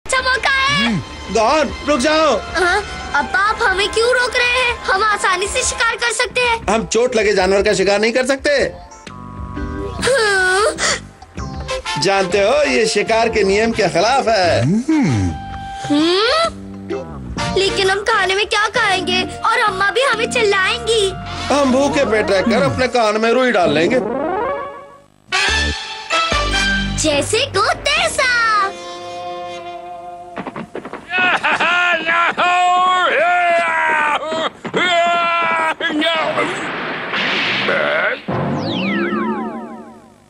अच्छा मौका है। गॉन, रुक जाओ। अब आप हमें क्यों रोक रहे हैं? हम आसानी से शिकार कर सकते हैं। हम चोट लगे जानवर का शिकार नहीं कर सकते। जानते हो ये शिकार के नियम के खिलाफ है। लेकिन हम खाने में क्या खाएंगे और अम्मा भी हमें चिल्लाएंगी। हम भूखे पेट रहकर अपने कान में रुई डाल लेंगे। जैसे को तैसा।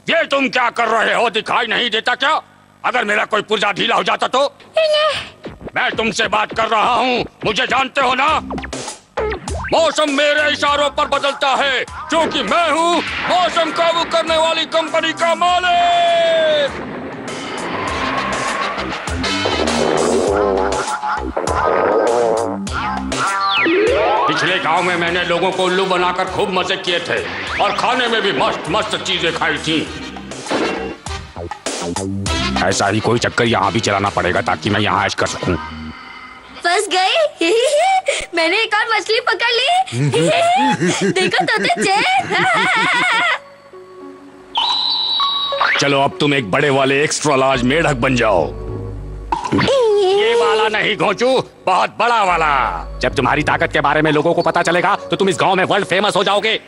ये तुम क्या कर रहे हो? दिखाई नहीं देता क्या? अगर मेरा कोई पुर्जा ढीला हो जाता तो? मैं तुमसे बात कर रहा हूँ, मुझे जानते हो ना? मौसम मेरे इशारों पर बदलता है क्योंकि मैं हूँ मौसम काबू करने वाली कंपनी का मालिक। पिछले गांव में मैंने लोगों को उल्लू बनाकर खूब मजे किए थे और खाने में भी मस्त मस्त चीजें खाई थी। ऐसा ही कोई चक्कर यहाँ भी चलाना पड़ेगा ताकि मैं यहाँ ऐश कर सकूं। फंस गए। मैंने एक और मछली पकड़ ली। देखो तोते। चलो अब तुम एक बड़े वाले एक्स्ट्रा लार्ज मेढक बन जाओ। ये वाला नहीं घोंचू, बहुत बड़ा वाला। जब तुम्हारी ताकत के बारे में लोगों को पता चलेगा तो तुम इस गांव में वर्ल्ड फेमस हो जाओगे।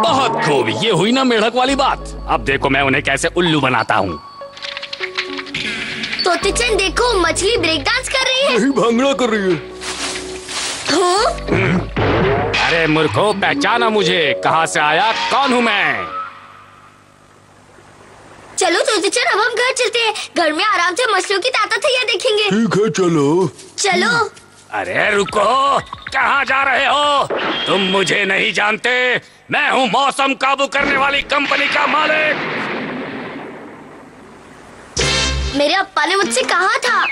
बहुत खूब, ये हुई ना मेढक वाली बात। अब देखो मैं उन्हें कैसे उल्लू बनाता हूँ। तोते देखो, मछली ब्रेक डांस कर रही है। भांगड़ा कर रही है। अरे मूर्खों, पहचाना मुझे? कहाँ से आया, कौन हूँ मैं? चलो तोते अब हम घर चलते हैं। घर में आराम से मछलियों की ताकत देखेंगे। ठीक है, चलो चलो। अरे रुको, कहाँ जा रहे हो? तुम मुझे नहीं जानते, मैं हूँ मौसम काबू करने वाली कंपनी का मालिक। मेरे अप्पा ने मुझसे कहा था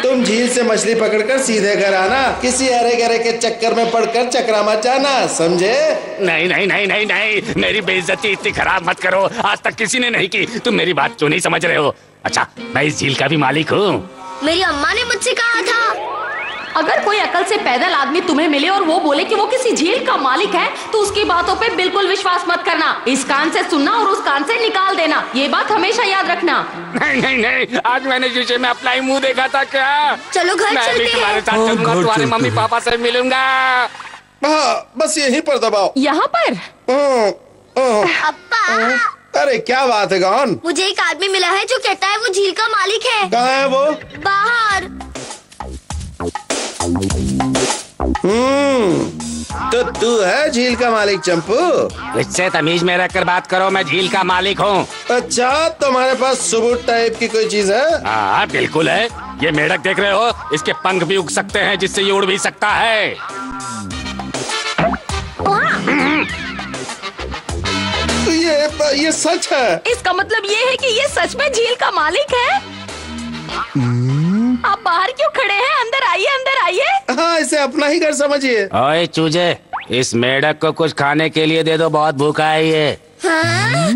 तुम झील से मछली पकड़कर सीधे घर आना। किसी अरे गरे के चक्कर में पड़कर चकरा मत जाना, समझे? नहीं नहीं नहीं नहीं नहीं, मेरी बेइज्जती इतनी खराब मत करो। आज तक किसी ने नहीं की। तुम मेरी बात क्यों नहीं समझ रहे हो? अच्छा, मैं इस झील का भी मालिक हूँ। मेरी अम्मा ने मुझसे कहा था अगर कोई अकल से पैदल आदमी तुम्हें मिले और वो बोले कि वो किसी झील का मालिक है तो उसकी बातों पे बिल्कुल विश्वास मत करना। इस कान से सुनना और उस कान से निकाल देना, ये बात हमेशा याद रखना। नहीं नहीं नहीं, आज मैंने शीशे में अपना ही मुंह देखा था। क्या चलो घर मैं चलते भी तुम्हारे हैं। साथ चलूंगा, तुम्हारे मम्मी पापा से मिलूंगा। हाँ, बस यहीं पर दबाओ। यहाँ पर? अप्पा, अरे क्या बात है गॉन? मुझे एक आदमी मिला है जो कहता है वो झील का मालिक है। कहाँ है वो? बाहर। तो तू है झील का मालिक चंपू? इससे तमीज में रहकर बात करो, मैं झील का मालिक हूँ। अच्छा, तुम्हारे पास सबूत टाइप की कोई चीज है? हाँ बिल्कुल है। ये मेढक देख रहे हो, इसके पंख भी उग सकते हैं जिससे ये उड़ भी सकता है। ये सच है? इसका मतलब ये है कि ये सच में झील का मालिक है। आप बाहर क्यों खड़े हैं? अंदर आइए, अंदर आइए। हाँ, इसे अपना ही घर समझिए। ओए चूजे, इस मेढक को कुछ खाने के लिए दे दो, बहुत भूखा है ये। हाँ?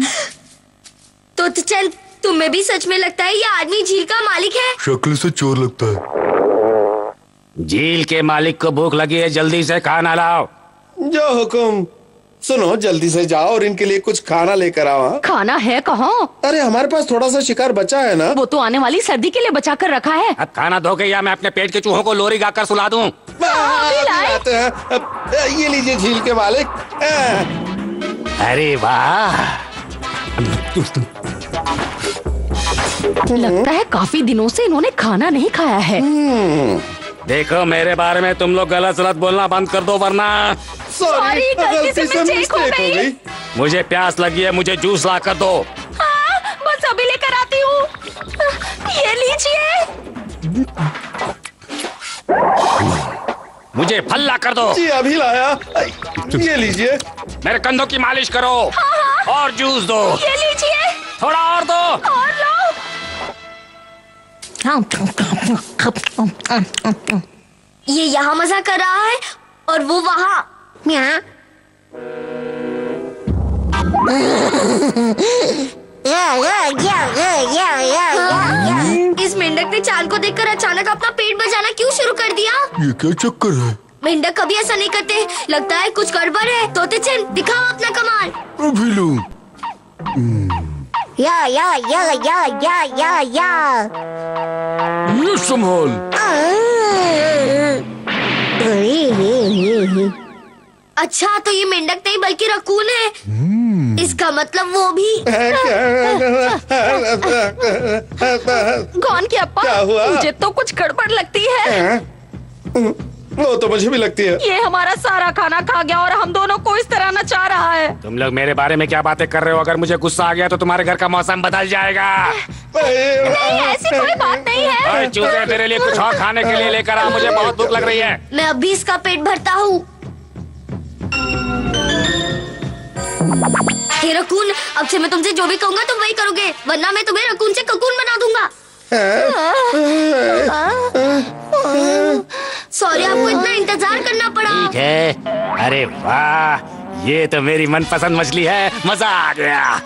तो चल, तुम्हें भी सच में लगता है ये आदमी झील का मालिक है? शक्ल से चोर लगता है। झील के मालिक को भूख लगी है, जल्दी से खाना लाओ। जो हुकुम। सुनो, जल्दी से जाओ और इनके लिए कुछ खाना लेकर आओ। खाना है कहाँ? अरे हमारे पास थोड़ा सा शिकार बचा है ना। वो तो आने वाली सर्दी के लिए बचा कर रखा है। अब खाना धो के या मैं अपने पेट के चूहों को लोरी गाकर सुला दूं। लाते हैं। ये लीजिए झील के मालिक। अरे वाह, लगता है काफी दिनों से इन्होंने खाना नहीं खाया है। देखो मेरे बारे में तुम लोग गलत सलत बोलना बंद कर दो वरना। सॉरी, गलती से मिस्टेक हो गई। मुझे प्यास लगी है, मुझे जूस ला कर दो। हाँ, बस अभी लेकर आती हूँ। ये लीजिए। मुझे फल ला कर दो। जी अभी लाया। ये लीजिए। मेरे कंधों की मालिश करो। हाँ। और जूस दो। ये लीजिए। थोड़ा और दो। और लो। ये यहाँ मजा कर रहा है और वो वहाँ। म्यां। ने चांद को देखकर अचानक अपना पेट बजाना क्यों शुरू कर दिया? ये क्या चक्कर है? मेंढक कभी ऐसा नहीं करते। लगता है कुछ गड़बड़ है। तोते चंद दिखाओ अपना कमाल। अभी लो। या ये संभाल। अच्छा तो ये मेंढक नहीं बल्कि रकून है। इसका मतलब वो भी। कौन की अप्पा? क्या हुआ? मुझे तो कुछ गड़बड़ लगती है। वो तो मुझे भी लगती है। ये हमारा सारा खाना खा गया और हम दोनों को इस तरह नचा रहा है। तुम लोग मेरे बारे में क्या बातें कर रहे हो? अगर मुझे गुस्सा आ गया तो तुम्हारे घर का मौसम बदल जाएगा। नहीं, ऐसी कोई बात नहीं है। अरे चूहे, तेरे लिए कुछ और खाने के लिए लेकर आ, मुझे बहुत भूख लग रही है। मैं अभी इसका पेट भरता हूँ। हे रकून, अब से मैं तुमसे जो भी कहूँगा तुम वही करोगे, वरना मैं तुम्हें रकून से ककून बना दूंगा। सॉरी, आपको इतना इंतजार करना पड़ा। ठीक है। अरे वाह, ये तो मेरी मनपसंद मछली है। मजा आ गया।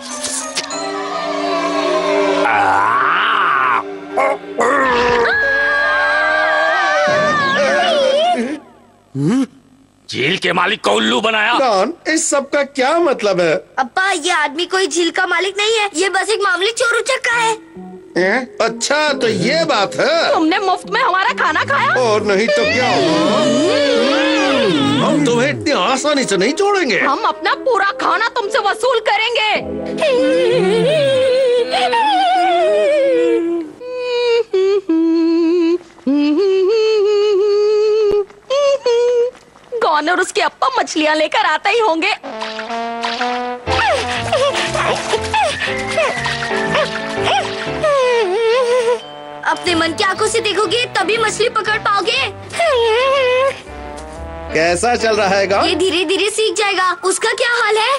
झील के मालिक को उल्लू बनाया। डॉन, इस सब का क्या मतलब है? अप्पा, ये आदमी कोई झील का मालिक नहीं है, ये बस एक मामूली चोर उचक्का है। अच्छा तो ये बात है। तुमने मुफ्त में हमारा खाना खाया? और नहीं तो क्या? हम तुम्हें इतनी आसानी से नहीं छोड़ेंगे। हम अपना पूरा खाना तुमसे वसूल करेंगे। गॉन और उसके अप्पा मछलियाँ लेकर आते ही होंगे। अपने मन की आंखों से देखोगे तभी मछली पकड़ पाओगे। कैसा चल रहा है गॉन? ये धीरे धीरे सीख जाएगा। उसका क्या हाल है?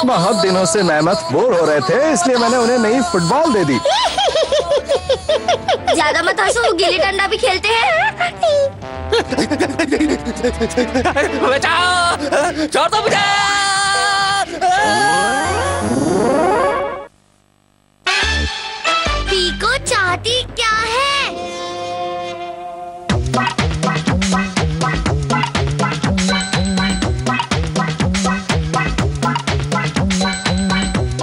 बहुत दिनों से मेहमत बोर हो रहे थे, इसलिए मैंने उन्हें नई फुटबॉल दे दी। ज्यादा मत हंसो, गिल्ली डंडा भी खेलते हैं। बचाओ, छोड़ दो मुझे। पीको चाहती क्या है?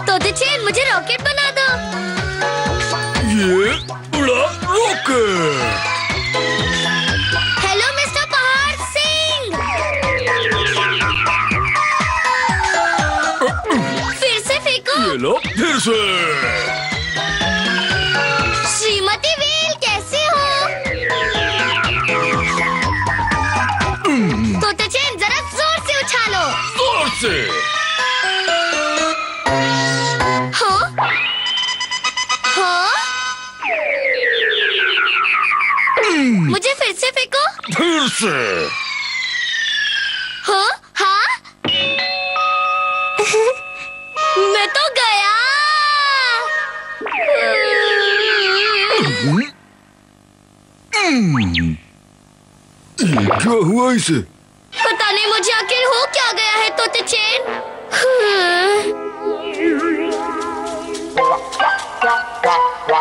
तोते चेन, मुझे रॉकेट बना दो। ये उड़ा रॉकेट। हेलो मिस्टर पहाड़ सिंह। फिर से फेंको। ये लो फिर से। श्रीमती व्हेल, कैसे हो? तोते चेन, जरा जोर से उछालो। जोर से। हाँ? हाँ? मुझे फिर से फेंको। फिर से। हाँ? हाँ? मैं तो गया। ये क्या हुआ इसे? पता नहीं मुझे आखिर हो क्या गया है तोते चेन।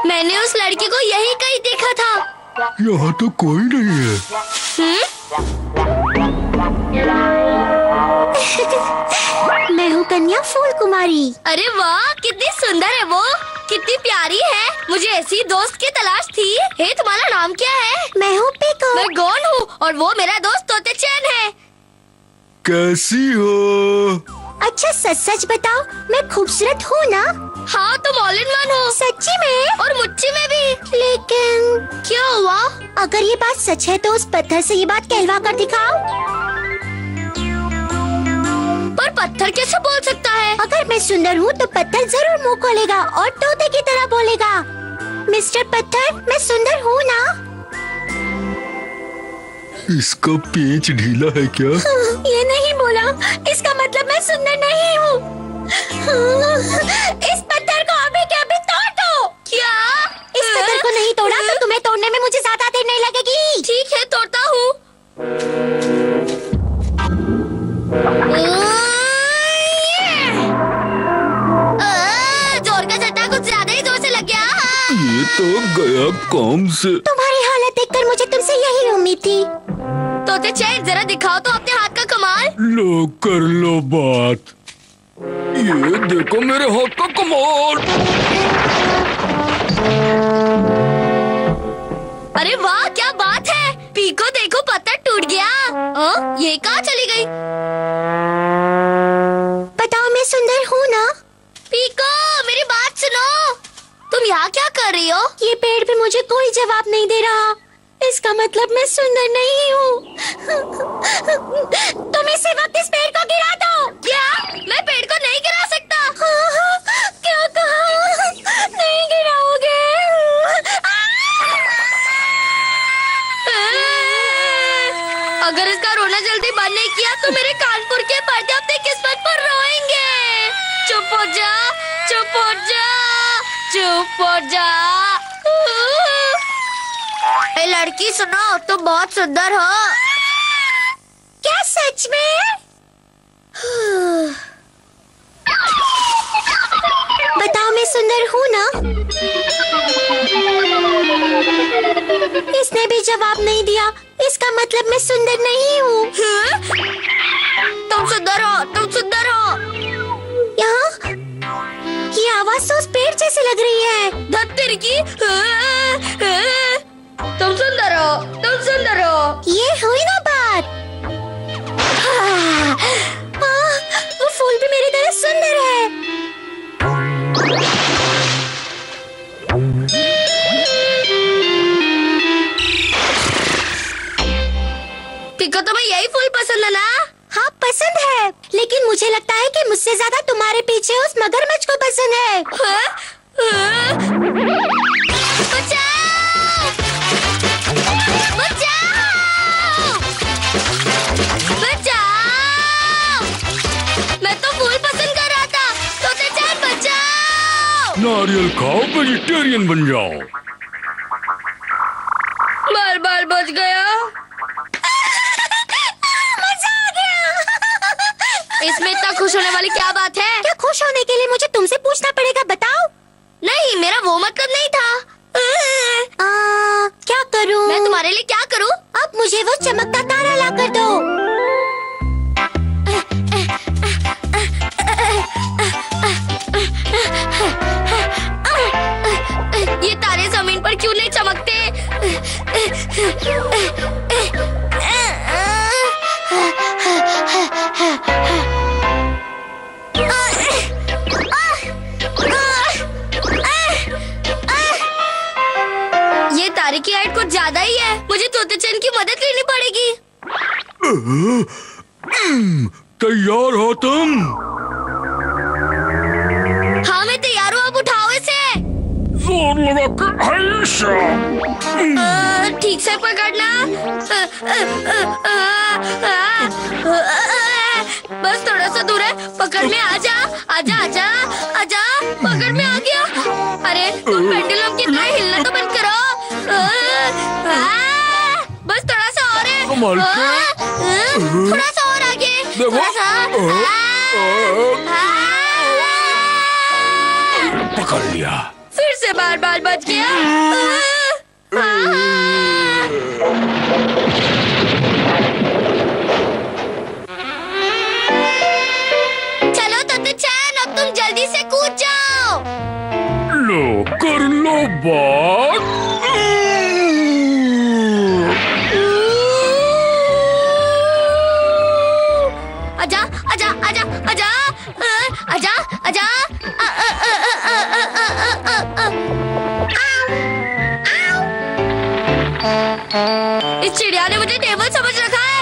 मैंने उस लड़की को यही कहीं देखा था। यहाँ तो कोई नहीं है। मैं हूँ कन्या फूल कुमारी। अरे वाह, कितनी सुंदर है वो, कितनी प्यारी है। मुझे ऐसी दोस्त की तलाश थी। हे, तुम्हारा नाम क्या है? मैं हूँ पीको। मैं गॉन हूँ और वो मेरा दोस्त तोते चैन है। कैसी हो? अच्छा सच सच बताओ, मैं खूबसूरत हूँ ना? हाँ, तुम ऑल इन वन हो। सच्ची में? और मुच्ची में भी। लेकिन क्या हुआ? अगर ये बात सच है तो उस पत्थर से ये बात कहलवा कर दिखाओ। पर पत्थर कैसे बोल सकता है? अगर मैं सुंदर हूँ तो पत्थर जरूर मुंह खोलेगा और तोते की तरह बोलेगा। मिस्टर पत्थर, मैं सुंदर हूँ ना? इसका पेच ढीला है क्या? ये नहीं बोला, इसका मतलब मैं सुंदर नहीं हूँ। इस पत्थर को अभी के अभी तोड़ दो। क्या? इस पत्थर को नहीं तोड़ा तो तुम्हें तोड़ने में मुझे ज्यादा देर नहीं लगेगी। ठीक है, तोड़ता हूँ। काम से। तुम्हारी हालत देखकर मुझे तुमसे यही उम्मीद थी। तोते चैन जरा दिखाओ तो अपने हाथ का कमाल। लो कर लो बात। ये देखो मेरे हाथ का कमाल। अरे वाह क्या बात है। पीको देखो पत्थर टूट गया। ये कहाँ चली गई? बताओ मैं सुंदर हूँ ना? पीको मेरी बात सुनो। तुम यहाँ क्या कर रही हो? ये पेड़ भी मुझे कोई जवाब नहीं दे रहा। इसका मतलब मैं सुंदर नहीं हूँ। तुम इसी वक्त इस पेड़ को गिरा दो। क्या? मैं पेड़ को नहीं गिरा सकता। क्या कहा? नहीं गिराओगे? अगर इसका रोना जल्दी बंद नहीं किया तो मेरे कानपुर के पर्दे अपनी किस्मत पर रोएंगे। चुप हो जा, चुप हो जा, चुप हो जा। ए लड़की सुनो, तुम बहुत सुंदर हो। क्या सच में? बताओ मैं सुंदर हूँ ना? इसने भी जवाब नहीं दिया। इसका मतलब मैं सुंदर नहीं हूँ। तुम सुंदर हो, तुम सुंदर हो। यहाँ ये आवाज तो उस पेड़ जैसी लग रही है। धत्तिर की। तुम सुंदर हो, तुम सुंदर हो। ये हुई ना बात। वो फूल भी मेरी तरह सुंदर है। पिको तुम्हें यही फूल पसंद है ना? हाँ पसंद है, लेकिन मुझे लगता है कि मुझसे ज्यादा तुम्हारे पीछे उस मगरमच्छ को पसंद है। बचाओ! बचाओ! बचाओ! मैं तो फूल पसंद कर रहा था। तोते चैन बचाओ! नारियल खाओ, वेजिटेरियन बन जाओ। बाल बाल बच गया। इसमें इतना खुश होने वाली क्या बात है? क्या खुश होने के लिए मुझे तुमसे पूछना पड़ेगा? बताओ। नहीं मेरा वो मतलब नहीं था। क्या करूं? मैं तुम्हारे लिए क्या करूं? अब मुझे वो चमकता तारा ला कर दो। ये तारे जमीन पर क्यों नहीं चमकते? ये तारे की हाइट कुछ ज्यादा ही है। मुझे तोते चैन की मदद लेनी पड़ेगी। तैयार हो तुम? हाँ मैं तैयार हूँ। अब उठाओ इसे। जोर लगा कर ठीक से पकड़ना। बस थोड़ा सा दूर है। पकड़ में आजा, आजा, आजा, आजा। पकड़ में आ गया। अरे तुम पेंडुलम की तरह हिलना तो बंद करो। बस थोड़ा सा और है। थोड़ा सा और आगे। थोड़ा सा। पकड़ लिया। फिर से बार बार बच गया। चलो तोते चैन, अब तुम जल्दी से कूद जाओ। लो कर लो बात। आजा, आजा, आजा, आजा, आजा, आजा। इस चिड़िया ने मुझे टेबल समझ रखा है।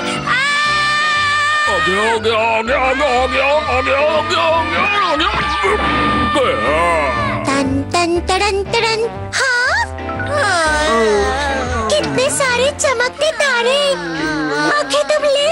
टन टन टन टन। हाँ? कितने सारे चमकते तारे। आंखें तुम ले